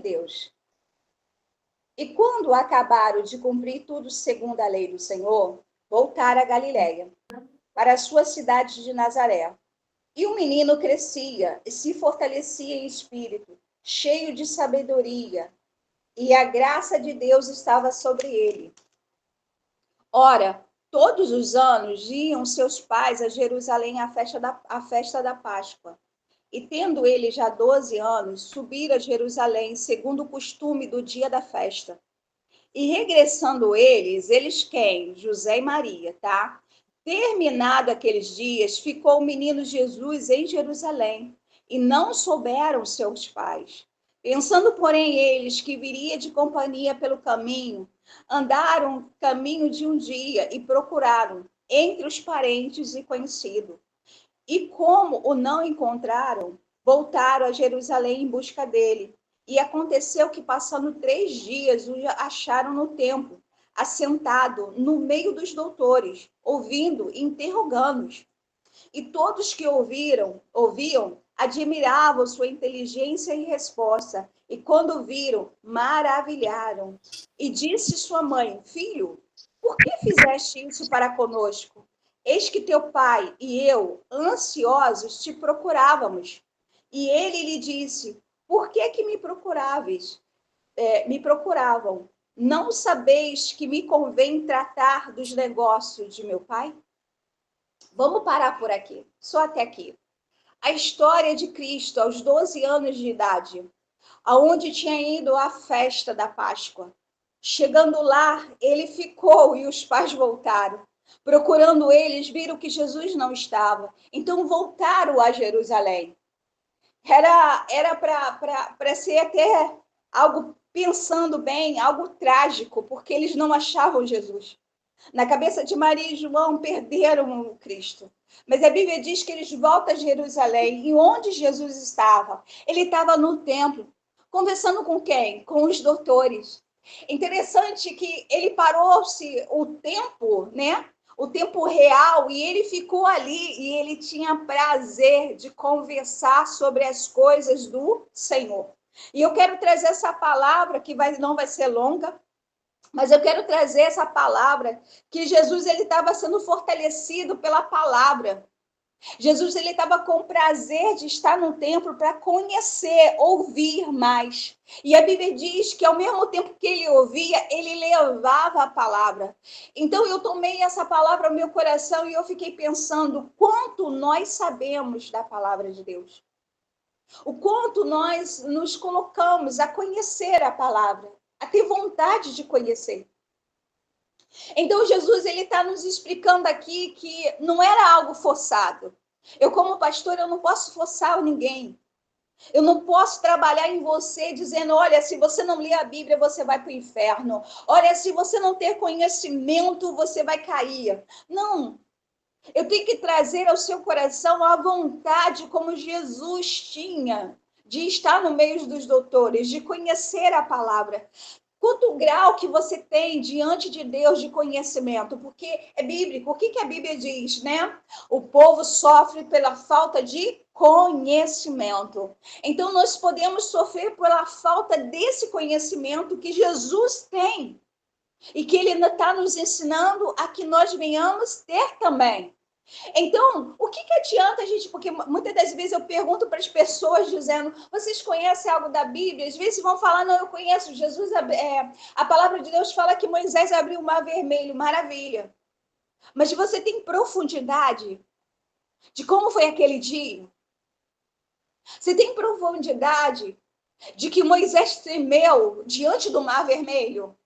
Deus. E quando acabaram de cumprir tudo segundo a lei do Senhor, voltaram a Galiléia, para a sua cidade de Nazaré. E o menino crescia e se fortalecia em espírito, cheio de sabedoria, e a graça de Deus estava sobre ele. Ora, todos os anos iam seus pais a Jerusalém à festa da Páscoa. E tendo ele já 12 anos, subiram a Jerusalém, segundo o costume do dia da festa. E regressando eles quem? José e Maria, tá? Terminado aqueles dias, ficou o menino Jesus em Jerusalém, e não souberam seus pais. Pensando, porém, eles que viria de companhia pelo caminho, andaram caminho de um dia e procuraram entre os parentes e conhecidos. E como o não encontraram, voltaram a Jerusalém em busca dele. E aconteceu que, passando 3 dias, o acharam no templo, assentado no meio dos doutores, ouvindo e interrogando-os. E todos que ouviam, admiravam sua inteligência e resposta. E quando viram, maravilharam. E disse sua mãe: Filho, por que fizeste isso para conosco? Eis que teu pai e eu, ansiosos, te procurávamos. E ele lhe disse: Por que me procuráveis? Me procuravam. Não sabeis que me convém tratar dos negócios de meu pai? Vamos parar por aqui, só até aqui. A história de Cristo aos 12 anos de idade, aonde tinha ido à festa da Páscoa. Chegando lá, ele ficou e os pais voltaram. Procurando eles, viram que Jesus não estava. Então voltaram a Jerusalém. Era para ser até algo, pensando bem, algo trágico, porque eles não achavam Jesus. Na cabeça de Maria e João, perderam o Cristo. Mas a Bíblia diz que eles voltam a Jerusalém. E onde Jesus estava? Ele estava no templo. Conversando com quem? Com os doutores. Interessante que ele parou-se o tempo, né? O tempo real, e ele ficou ali e ele tinha prazer de conversar sobre as coisas do Senhor. E eu quero trazer essa palavra que não vai ser longa, mas eu quero trazer essa palavra que Jesus ele estava sendo fortalecido pela palavra. Jesus ele estava com prazer de estar no templo para conhecer, ouvir mais. E a Bíblia diz que ao mesmo tempo que ele ouvia, ele levava a palavra. Então eu tomei essa palavra ao meu coração e eu fiquei pensando quanto nós sabemos da palavra de Deus. O quanto nós nos colocamos a conhecer a palavra, a ter vontade de conhecer. Então, Jesus ele está nos explicando aqui que não era algo forçado. Eu, como pastor, eu não posso forçar ninguém. Eu não posso trabalhar em você dizendo, olha, se você não ler a Bíblia, você vai para o inferno. Olha, se você não ter conhecimento, você vai cair. Não. Eu tenho que trazer ao seu coração a vontade como Jesus tinha de estar no meio dos doutores, de conhecer a palavra. Quanto grau que você tem diante de Deus de conhecimento? Porque é bíblico. O que a Bíblia diz, né? O povo sofre pela falta de conhecimento. Então, nós podemos sofrer pela falta desse conhecimento que Jesus tem. E que Ele está nos ensinando a que nós venhamos ter também. Então, o que adianta a gente, porque muitas das vezes eu pergunto para as pessoas dizendo, vocês conhecem algo da Bíblia? Às vezes vão falar, não, eu conheço, Jesus, a palavra de Deus fala que Moisés abriu o mar vermelho, maravilha. Mas você tem profundidade de como foi aquele dia? Você tem profundidade de que Moisés tremeu diante do mar vermelho?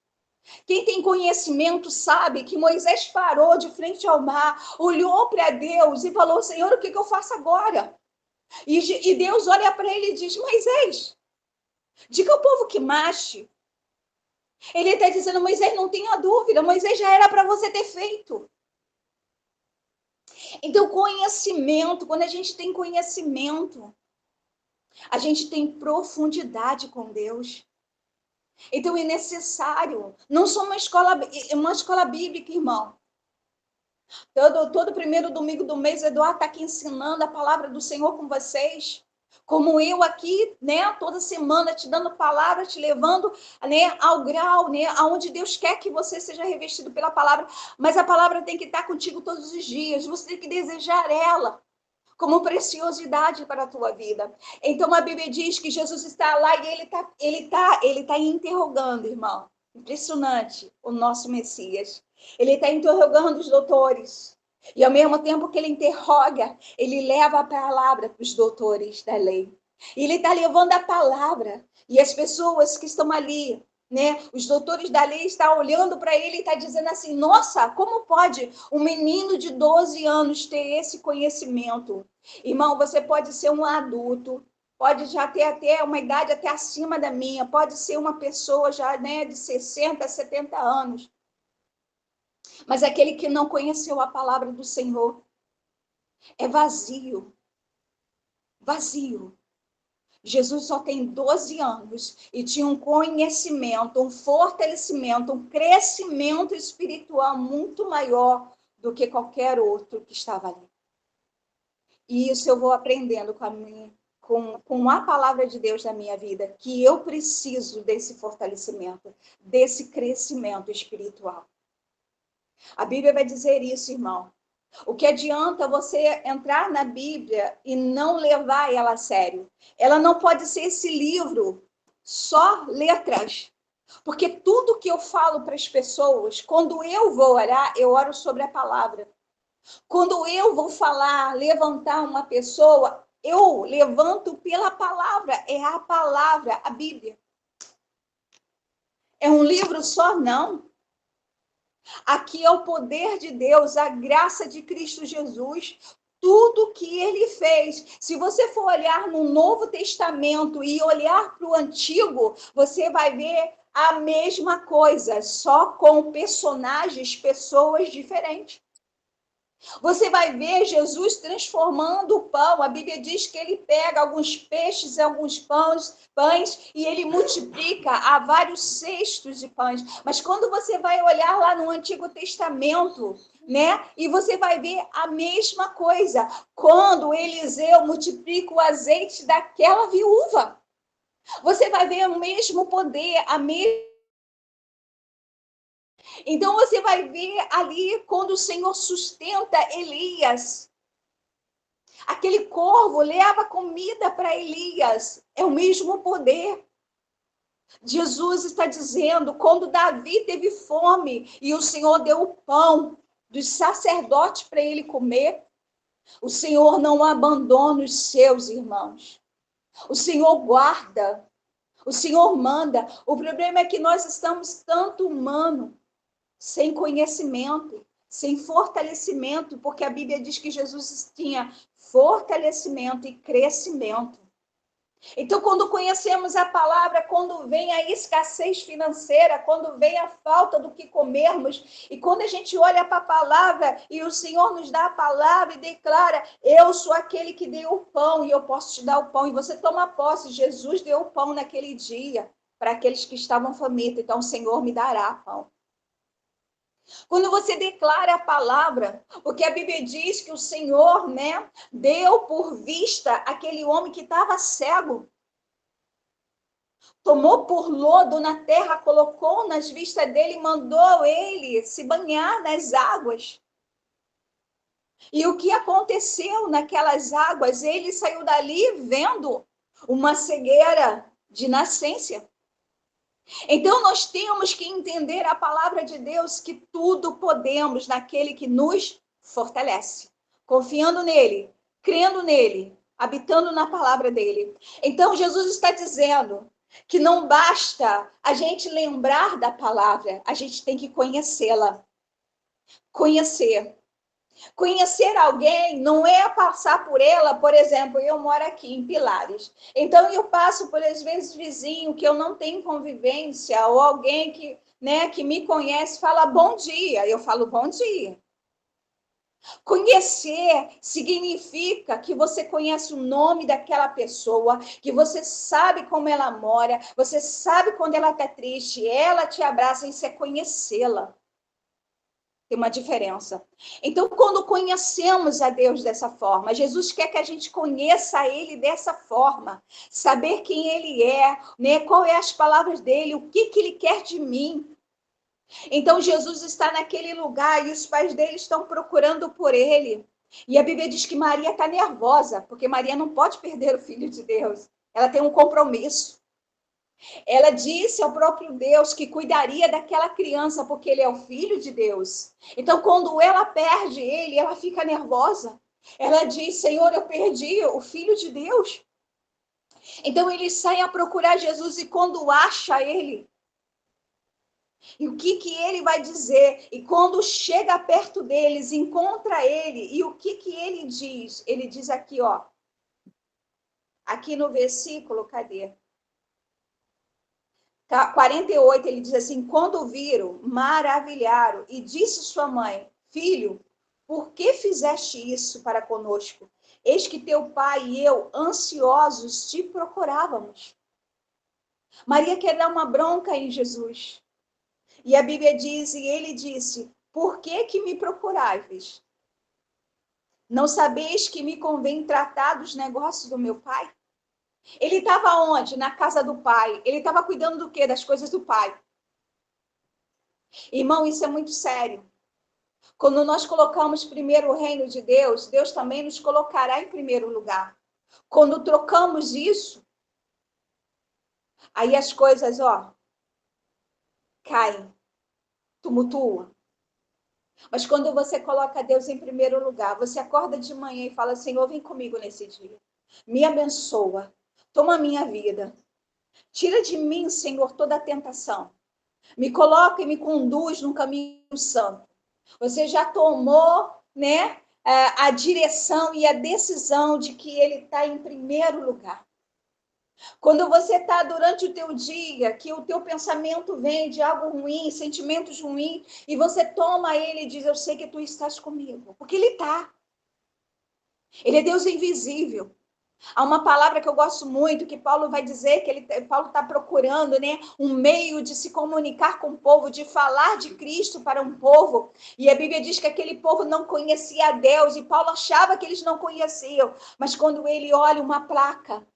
Quem tem conhecimento sabe que Moisés parou de frente ao mar, olhou para Deus e falou, Senhor, o que eu faço agora? E Deus olha para ele e diz, Moisés, diga ao povo que marche. Ele está dizendo, Moisés, não tenha dúvida, Moisés já era para você ter feito. Então, conhecimento, quando a gente tem conhecimento, a gente tem profundidade com Deus. Então é necessário, não só uma escola bíblica, irmão. Todo primeiro domingo do mês, Eduardo está aqui ensinando a palavra do Senhor com vocês. Como eu aqui, né, toda semana te dando palavra, te levando, né, ao grau, né, aonde Deus quer que você seja revestido pela palavra, mas a palavra tem que estar contigo todos os dias, você tem que desejar ela como preciosidade para a tua vida. Então a Bíblia diz que Jesus está lá e ele tá interrogando, irmão. Impressionante o nosso Messias. Ele está interrogando os doutores. E ao mesmo tempo que ele interroga, ele leva a palavra para os doutores da lei. E ele está levando a palavra. E as pessoas que estão ali, né, os doutores da lei estão olhando para ele e estão dizendo assim, nossa, como pode um menino de 12 anos ter esse conhecimento? Irmão, você pode ser um adulto, pode já ter até uma idade até acima da minha, pode ser uma pessoa já, né, de 60, 70 anos. Mas aquele que não conheceu a palavra do Senhor é vazio. Vazio. Jesus só tem 12 anos e tinha um conhecimento, um fortalecimento, um crescimento espiritual muito maior do que qualquer outro que estava ali. E isso eu vou aprendendo com a palavra de Deus na minha vida, que eu preciso desse fortalecimento, desse crescimento espiritual. A Bíblia vai dizer isso, irmão. O que adianta você entrar na Bíblia e não levar ela a sério? Ela não pode ser esse livro só letras. Porque tudo que eu falo para as pessoas, quando eu vou orar, eu oro sobre a palavra. Quando eu vou falar, levantar uma pessoa, eu levanto pela palavra. É a palavra, a Bíblia. É um livro só? Não. Aqui é o poder de Deus, a graça de Cristo Jesus, tudo que ele fez. Se você for olhar no Novo Testamento e olhar para o Antigo, você vai ver a mesma coisa, só com personagens, pessoas diferentes. Você vai ver Jesus transformando o pão. A Bíblia diz que ele pega alguns peixes e alguns pães e ele multiplica a vários cestos de pães. Mas quando você vai olhar lá no Antigo Testamento, né? E você vai ver a mesma coisa. Quando Eliseu multiplica o azeite daquela viúva, você vai ver o mesmo poder, a mesma. Então você vai ver ali quando o Senhor sustenta Elias. Aquele corvo leva comida para Elias. É o mesmo poder. Jesus está dizendo, quando Davi teve fome e o Senhor deu o pão dos sacerdotes para ele comer, o Senhor não abandona os seus irmãos. O Senhor guarda. O Senhor manda. O problema é que nós estamos tanto humano, sem conhecimento, sem fortalecimento, porque a Bíblia diz que Jesus tinha fortalecimento e crescimento. Então, quando conhecemos a palavra, quando vem a escassez financeira, quando vem a falta do que comermos, e quando a gente olha para a palavra e o Senhor nos dá a palavra e declara, eu sou aquele que deu o pão e eu posso te dar o pão, e você toma posse, Jesus deu o pão naquele dia para aqueles que estavam famintos, então o Senhor me dará pão. Quando você declara a palavra, porque a Bíblia diz que o Senhor, né, deu por vista aquele homem que estava cego. Tomou por lodo na terra, colocou nas vistas dele e mandou ele se banhar nas águas. E o que aconteceu naquelas águas? Ele saiu dali vendo uma cegueira de nascença. Então, nós temos que entender a palavra de Deus, que tudo podemos naquele que nos fortalece, confiando nele, crendo nele, habitando na palavra dele. Então, Jesus está dizendo que não basta a gente lembrar da palavra, a gente tem que conhecê-la. Conhecer. Conhecer alguém não é passar por ela, por exemplo, eu moro aqui em Pilares. Então eu passo por, às vezes, vizinho que eu não tenho convivência, ou alguém que, né, que me conhece, fala bom dia. Eu falo bom dia. Conhecer significa que você conhece o nome daquela pessoa, que você sabe como ela mora, você sabe quando ela está triste, ela te abraça, isso é conhecê-la. Tem uma diferença. Então, quando conhecemos a Deus dessa forma, Jesus quer que a gente conheça Ele dessa forma, saber quem Ele é, né? Qual é as palavras dele, o que Ele quer de mim. Então, Jesus está naquele lugar e os pais dele estão procurando por Ele. E a Bíblia diz que Maria está nervosa, porque Maria não pode perder o Filho de Deus. Ela tem um compromisso. Ela disse ao próprio Deus que cuidaria daquela criança, porque ele é o Filho de Deus. Então, quando ela perde ele, ela fica nervosa. Ela diz, Senhor, eu perdi o Filho de Deus. Então, eles saem a procurar Jesus e quando acha ele, e o que ele vai dizer? E quando chega perto deles, encontra ele, e o que ele diz? Ele diz aqui, ó. Aqui no versículo, cadê? 48, ele diz assim, quando viram, maravilharam, e disse sua mãe, filho, por que fizeste isso para conosco? Eis que teu pai e eu, ansiosos, te procurávamos. Maria quer dar uma bronca em Jesus. E a Bíblia diz, e ele disse, por que me procuráveis? Não sabeis que me convém tratar dos negócios do meu pai? Ele estava onde? Na casa do pai. Ele estava cuidando do quê? Das coisas do pai. Irmão, isso é muito sério. Quando nós colocamos primeiro o reino de Deus, Deus também nos colocará em primeiro lugar. Quando trocamos isso, aí as coisas, ó, caem, tumultuam. Mas quando você coloca Deus em primeiro lugar, você acorda de manhã e fala, Senhor, vem comigo nesse dia. Me abençoa. Toma a minha vida. Tira de mim, Senhor, toda a tentação. Me coloca e me conduz no caminho santo. Você já tomou, né, a direção e a decisão de que ele está em primeiro lugar. Quando você está durante o teu dia, que o teu pensamento vem de algo ruim, sentimentos ruins, e você toma ele e diz, eu sei que tu estás comigo. Porque ele está. Ele é Deus invisível. Há uma palavra que eu gosto muito, que Paulo vai dizer, Paulo está procurando, né, um meio de se comunicar com o povo, de falar de Cristo para um povo. E a Bíblia diz que aquele povo não conhecia a Deus, e Paulo achava que eles não conheciam. Mas quando ele olha uma placa,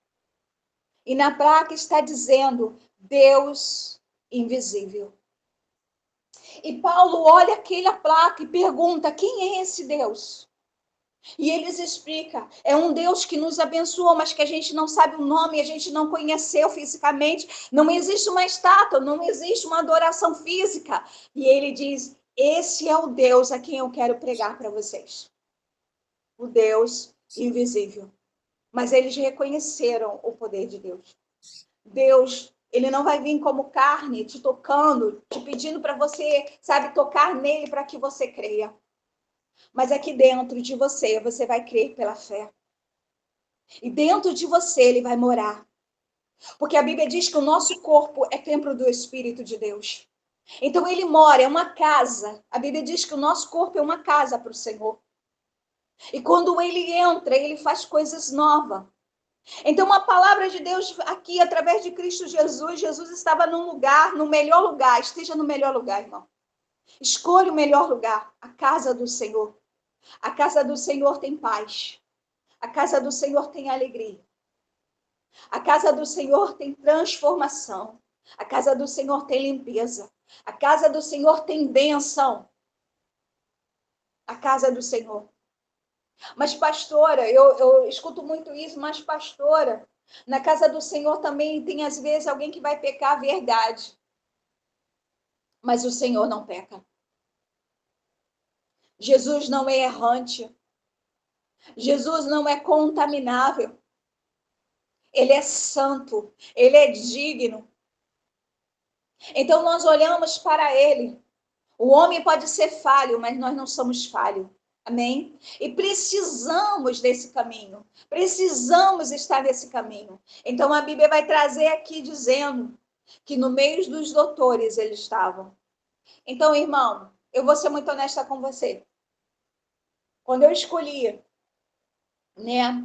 e na placa está dizendo, Deus invisível. E Paulo olha aquela placa e pergunta, quem é esse Deus? E eles explicam, é um Deus que nos abençoou, mas que a gente não sabe o nome, a gente não conheceu fisicamente, não existe uma estátua, não existe uma adoração física. E ele diz, esse é o Deus a quem eu quero pregar para vocês. O Deus invisível. Mas eles reconheceram o poder de Deus. Deus, ele não vai vir como carne, te tocando, te pedindo para você, sabe, tocar nele para que você creia. Mas aqui dentro de você, você vai crer pela fé. E dentro de você ele vai morar. Porque a Bíblia diz que o nosso corpo é templo do Espírito de Deus. Então ele mora, é uma casa. A Bíblia diz que o nosso corpo é uma casa para o Senhor. E quando ele entra, ele faz coisas novas. Então a palavra de Deus aqui, através de Cristo Jesus, Jesus estava num lugar, no melhor lugar. Esteja no melhor lugar, irmão. Escolha o melhor lugar, a casa do Senhor. A casa do Senhor tem paz. A casa do Senhor tem alegria. A casa do Senhor tem transformação. A casa do Senhor tem limpeza. A casa do Senhor tem bênção. A casa do Senhor. Mas, pastora, eu escuto muito isso, mas, pastora, na casa do Senhor também tem, às vezes, alguém que vai pecar a verdade. Mas o Senhor não peca. Jesus não é errante. Jesus não é contaminável. Ele é santo. Ele é digno. Então, nós olhamos para ele. O homem pode ser falho, mas nós não somos falhos. Amém? E precisamos desse caminho. Precisamos estar nesse caminho. Então, a Bíblia vai trazer aqui dizendo que no meio dos doutores eles estavam. Então, irmão, eu vou ser muito honesta com você. Quando eu escolhi, né?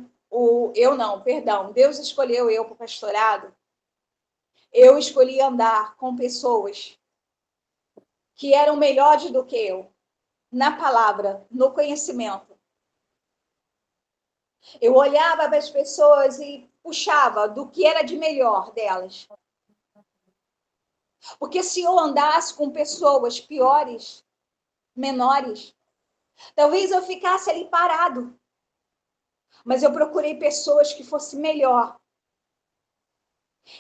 Deus escolheu eu para o pastorado. Eu escolhi andar com pessoas que eram melhores do que eu. na palavra, no conhecimento. Eu olhava para as pessoas e puxava do que era de melhor delas. Porque se eu andasse com pessoas piores, menores, talvez eu ficasse ali parado. Mas eu procurei pessoas que fossem melhor.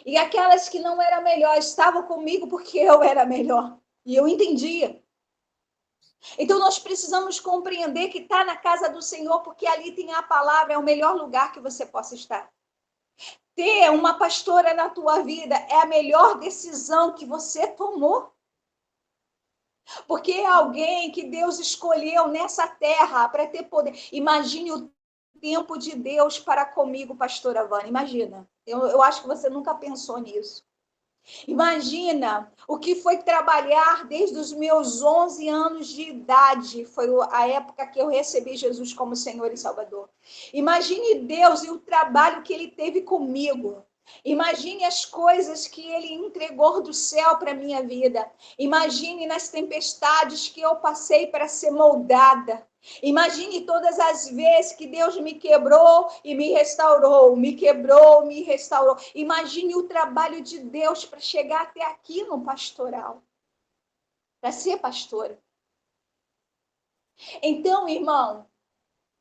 E aquelas que não eram melhor estavam comigo porque eu era melhor. E eu entendia. Então nós precisamos compreender que está na casa do Senhor, porque ali tem a palavra, é o melhor lugar que você possa estar. Ter uma pastora na tua vida é a melhor decisão que você tomou. Porque é alguém que Deus escolheu nessa terra para ter poder. Imagine o tempo de Deus para comigo, pastora Vânia. Imagina. Eu acho que você nunca pensou nisso. Imagina o que foi trabalhar desde os meus 11 anos de idade. Foi a época que eu recebi Jesus como Senhor e Salvador. Imagine Deus e o trabalho que Ele teve comigo. Imagine as coisas que Ele entregou do céu para a minha vida. Imagine nas tempestades que eu passei para ser moldada. Imagine todas as vezes que Deus me quebrou e me restaurou, me quebrou, me restaurou. Imagine o trabalho de Deus para chegar até aqui no pastoral, para ser pastora. Então, irmão,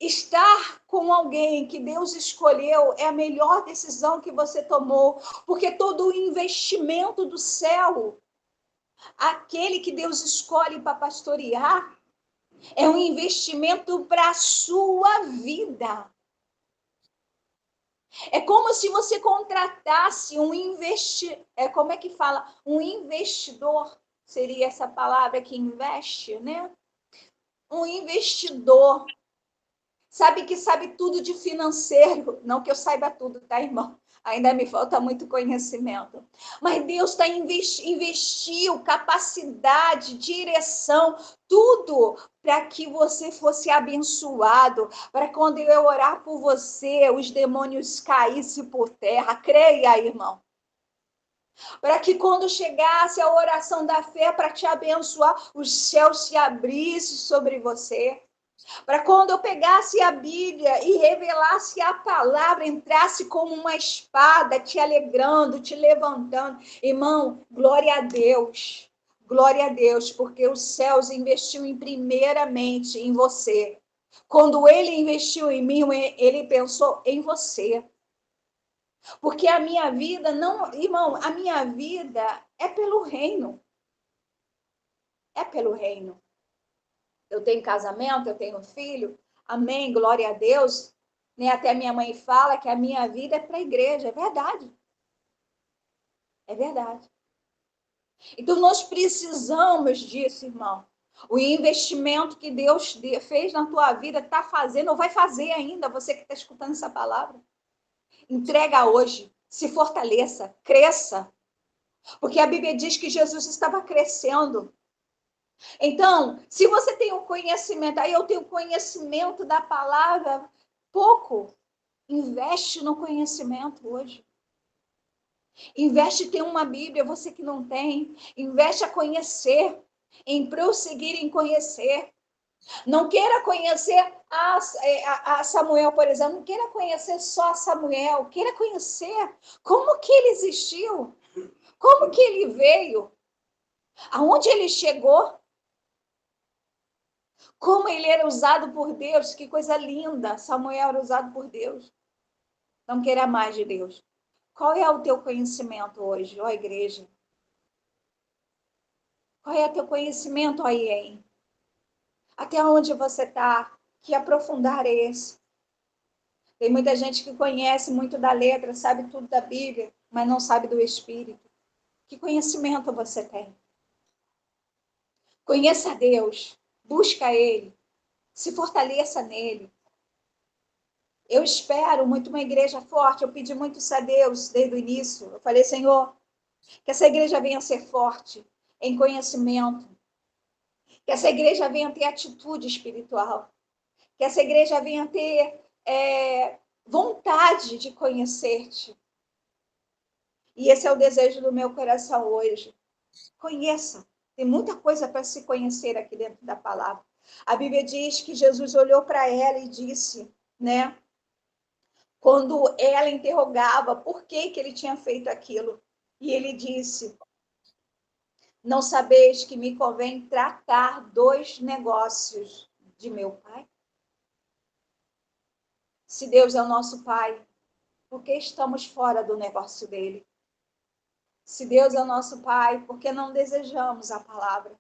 estar com alguém que Deus escolheu é a melhor decisão que você tomou, porque todo o investimento do céu, aquele que Deus escolhe para pastorear, é um investimento para a sua vida. É como se você contratasse um como é que fala? Um investidor, seria essa palavra que investe, né? Um investidor. Sabe que sabe tudo de financeiro. Não que eu saiba tudo, tá, irmão? Ainda me falta muito conhecimento. Mas Deus investiu capacidade, direção, tudo para que você fosse abençoado, para quando eu orar por você, os demônios caíssem por terra. Creia, irmão. Para que quando chegasse a oração da fé para te abençoar, os céus se abrissem sobre você. Para quando eu pegasse a Bíblia e revelasse a palavra, entrasse como uma espada, te alegrando, te levantando. Irmão, glória a Deus. Glória a Deus, porque os céus investiu primeiramente em você. Quando ele investiu em mim, ele pensou em você. Porque a minha vida não, irmão, a minha vida é pelo reino. É pelo reino. Eu tenho casamento, eu tenho filho, amém, glória a Deus. Né? Até minha mãe fala que a minha vida é para a igreja, é verdade. É verdade. Então nós precisamos disso, irmão. O investimento que Deus fez na tua vida, está fazendo ou vai fazer ainda, você que está escutando essa palavra. Entrega hoje, se fortaleça, cresça. Porque a Bíblia diz que Jesus estava crescendo. Então, se você tem um conhecimento, aí eu tenho conhecimento da palavra, pouco, investe no conhecimento hoje. Investe em ter uma Bíblia, você que não tem. Investe a conhecer, em prosseguir em conhecer. Não queira conhecer a Samuel, por exemplo, não queira conhecer só Samuel, queira conhecer como que ele existiu, como que ele veio, aonde ele chegou. Como ele era usado por Deus, que coisa linda. Samuel era usado por Deus. Não queira mais de Deus. Qual é o teu conhecimento hoje, ó igreja? Qual é o teu conhecimento aí, hein? Até onde você está? Que aprofundar é esse? Tem muita gente que conhece muito da letra, sabe tudo da Bíblia, mas não sabe do Espírito. Que conhecimento você tem? Conheça Deus, busca Ele, se fortaleça nele. Eu espero muito uma igreja forte. Eu pedi muito isso a Deus desde o início. Eu falei, Senhor, que essa igreja venha ser forte em conhecimento. Que essa igreja venha ter atitude espiritual. Que essa igreja venha ter vontade de conhecer-te. E esse é o desejo do meu coração hoje. Conheça. Tem muita coisa para se conhecer aqui dentro da palavra. A Bíblia diz que Jesus olhou para ela e disse, né? Quando ela interrogava por que ele tinha feito aquilo. E ele disse, não sabeis que me convém tratar dos negócios de meu pai? Se Deus é o nosso pai, por que estamos fora do negócio dele? Se Deus é o nosso pai, por que não desejamos a palavra?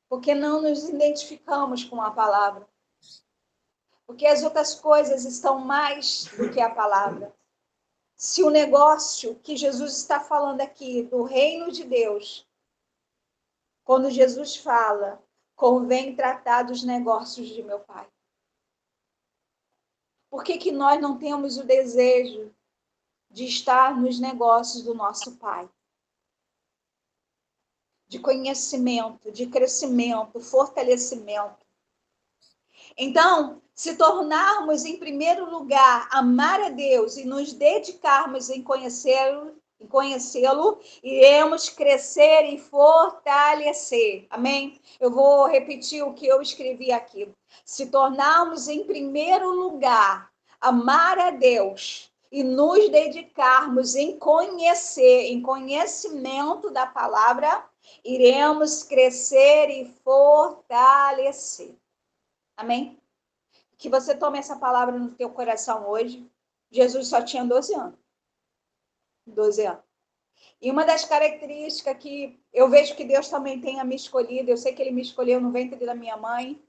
Por que não nos identificamos com a palavra? Porque as outras coisas estão mais do que a palavra. Se o negócio que Jesus está falando aqui, do reino de Deus, quando Jesus fala, convém tratar dos negócios de meu pai. Por que nós não temos o desejo de estar nos negócios do nosso pai? De conhecimento, de crescimento, fortalecimento. Então, se tornarmos, em primeiro lugar, amar a Deus e nos dedicarmos em conhecê-lo, iremos crescer e fortalecer. Amém? Eu vou repetir o que eu escrevi aqui. Se tornarmos, em primeiro lugar, amar a Deus e nos dedicarmos em conhecer, em conhecimento da palavra, iremos crescer e fortalecer. Amém? Que você tome essa palavra no teu coração hoje. Jesus só tinha 12 anos. 12 anos. E uma das características que eu vejo que Deus também tenha me escolhido, eu sei que Ele me escolheu no ventre da minha mãe,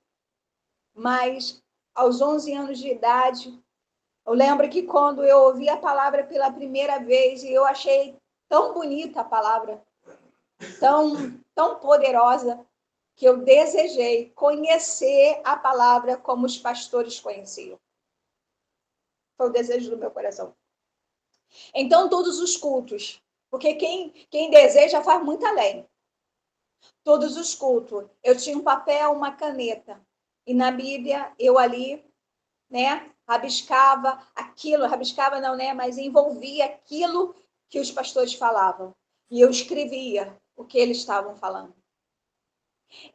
mas aos 11 anos de idade, eu lembro que quando eu ouvi a palavra pela primeira vez, e eu achei tão bonita a palavra, tão poderosa, que eu desejei conhecer a palavra como os pastores conheciam. Foi o desejo do meu coração. Então, todos os cultos, porque quem deseja faz muito além. Todos os cultos, eu tinha um papel, uma caneta, e na Bíblia, eu ali, né, rabiscava aquilo, rabiscava não, né, mas envolvia aquilo que os pastores falavam. E eu escrevia o que eles estavam falando.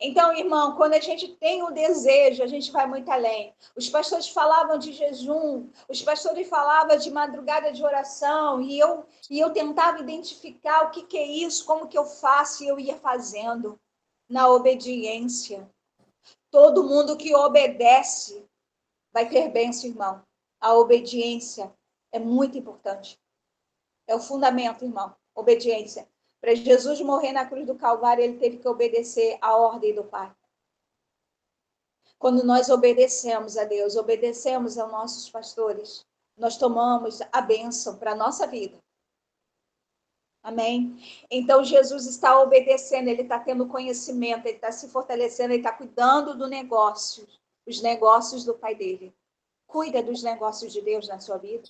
Então, irmão, quando a gente tem o desejo, a gente vai muito além. Os pastores falavam de jejum, os pastores falavam de madrugada de oração, e eu tentava identificar o que é isso, como que eu faço, e eu ia fazendo na obediência. Todo mundo que obedece vai ter bênção, irmão. A obediência é muito importante. É o fundamento, irmão. Obediência. Para Jesus morrer na cruz do Calvário, ele teve que obedecer à ordem do Pai. Quando nós obedecemos a Deus, obedecemos aos nossos pastores, nós tomamos a bênção para a nossa vida. Amém? Então, Jesus está obedecendo, ele está tendo conhecimento, ele está se fortalecendo, ele está cuidando do negócio, os negócios do Pai dele. Cuida dos negócios de Deus na sua vida.